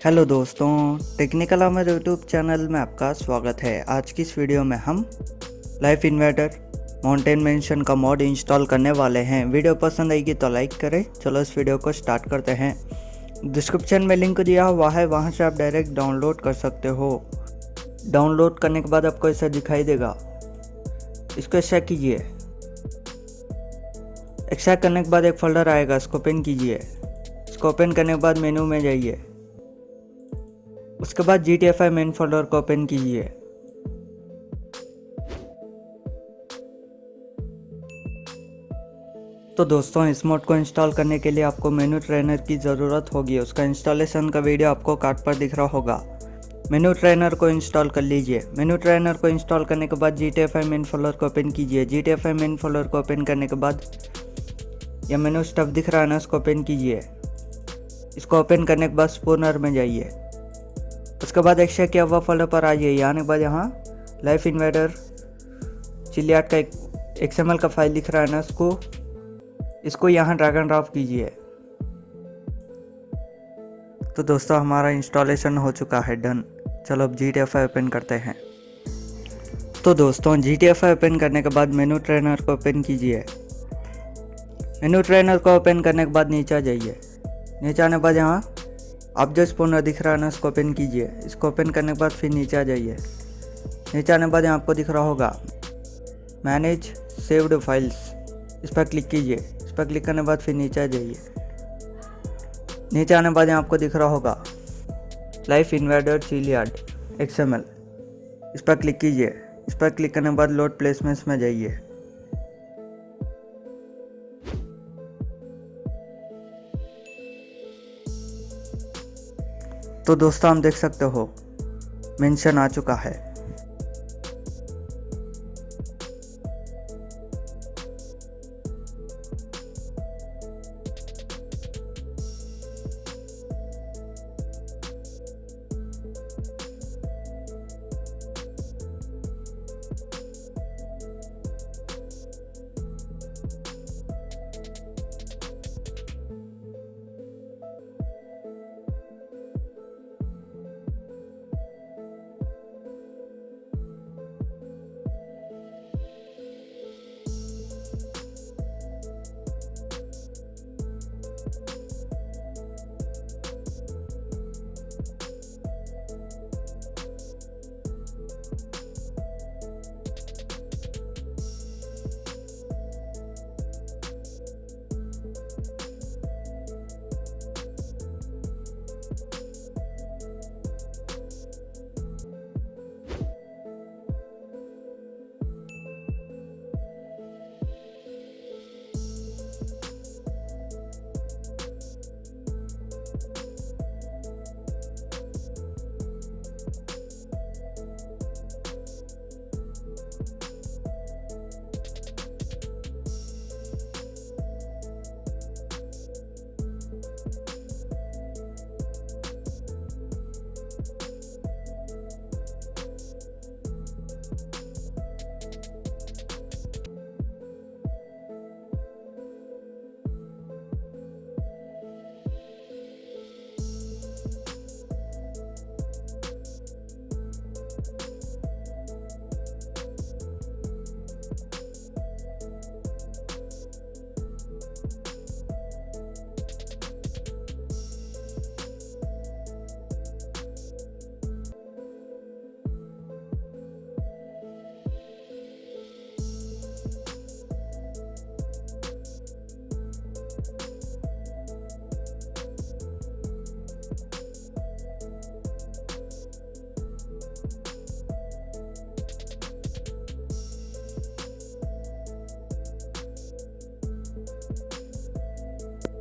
Hello दोस्तों, technical आमर YouTube channel में आपका स्वागत है। आज की इस वीडियो में हम लाइफ इन्वर्टर माउंटेन मेंशन का मॉड इंस्टॉल करने वाले हैं। वीडियो पसंद आएगी तो लाइक करें। चलो इस वीडियो को स्टार्ट करते हैं। डिस्क्रिप्शन में लिंक दिया हुआ है, वहां से आप डायरेक्ट डाउनलोड कर सकते हो। डाउनलोड करने के बाद आपको ऐसा दिखाई देगा। इसको ऐसा कीजिए। एक्सट्रैक्ट करने के बाद एक फोल्डर आएगा, इसको ओपन कीजिए। इसको ओपन करने के बाद मेनू में जाइए। उसके बाद GTFI मेन फोल्डर को ओपन कीजिए। तो दोस्तों, इस मोड को इंस्टॉल करने के लिए आपको मेनू ट्रेनर की ज़रूरत होगी। उसका इंस्टॉलेशन का वीडियो आपको कार्ड पर दिख रहा होगा। मेनू ट्रेनर को इंस्टॉल कर लीजिए। मेनू ट्रेनर को इंस्टॉल करने के बाद GTFI मेन फोल्डर को ओपन कीजिए। GTFI मेन फोल्डर को ओपन करने के बाद यह मेनू स्टफ दिख रहा है ना, इसको ओपन कीजिए। इसको ओपन करने के बाद स्पूनर में जाइए। उसके बाद एक्स्ट्रा किया हुआ फोल्डर पर आ जाइए। आने के बाद यहाँ लाइफ इन्वेडर चिलियाट का एक XML का फाइल दिख रहा है ना, इसको यहाँ ड्रैग एंड ड्रॉप कीजिए। तो दोस्तों, हमारा इंस्टॉलेशन हो चुका है, डन। चलो अब GTFI ओपन करते हैं। तो दोस्तों, GTFI ओपन करने के बाद मेनू ट्रेनर को ओपन कीजिए। मेनू ट्रेनर को ओपन करने के बाद नीचे आ जाइए। नीचे आने के बाद यहाँ आप जो स्पूनर दिख रहा है ना, इसको ओपन कीजिए। इसको ओपन करने के बाद फिर नीचे आ जाइए। नीचे आने के बाद यहाँ आपको दिख रहा होगा मैनेज सेव्ड फाइल्स, इस पर क्लिक कीजिए। इस पर क्लिक करने के बाद फिर नीचे आ जाइए। नीचे आने के बाद यहाँ आपको दिख रहा होगा लाइफ इन्वेडर चिलियाट XML, इस पर क्लिक कीजिए। इस पर क्लिक करने के बाद लोड प्लेसमेंट्स में जाइए। तो दोस्तों, हम देख सकते हो मेंशन आ चुका है।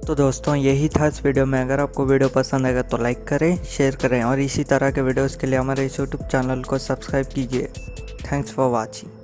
तो दोस्तों, यही था इस वीडियो में। अगर आपको वीडियो पसंद आएगा तो लाइक करें, शेयर करें और इसी तरह के वीडियोस के लिए हमारे इस यूट्यूब चैनल को सब्सक्राइब कीजिए। Thanks for watching.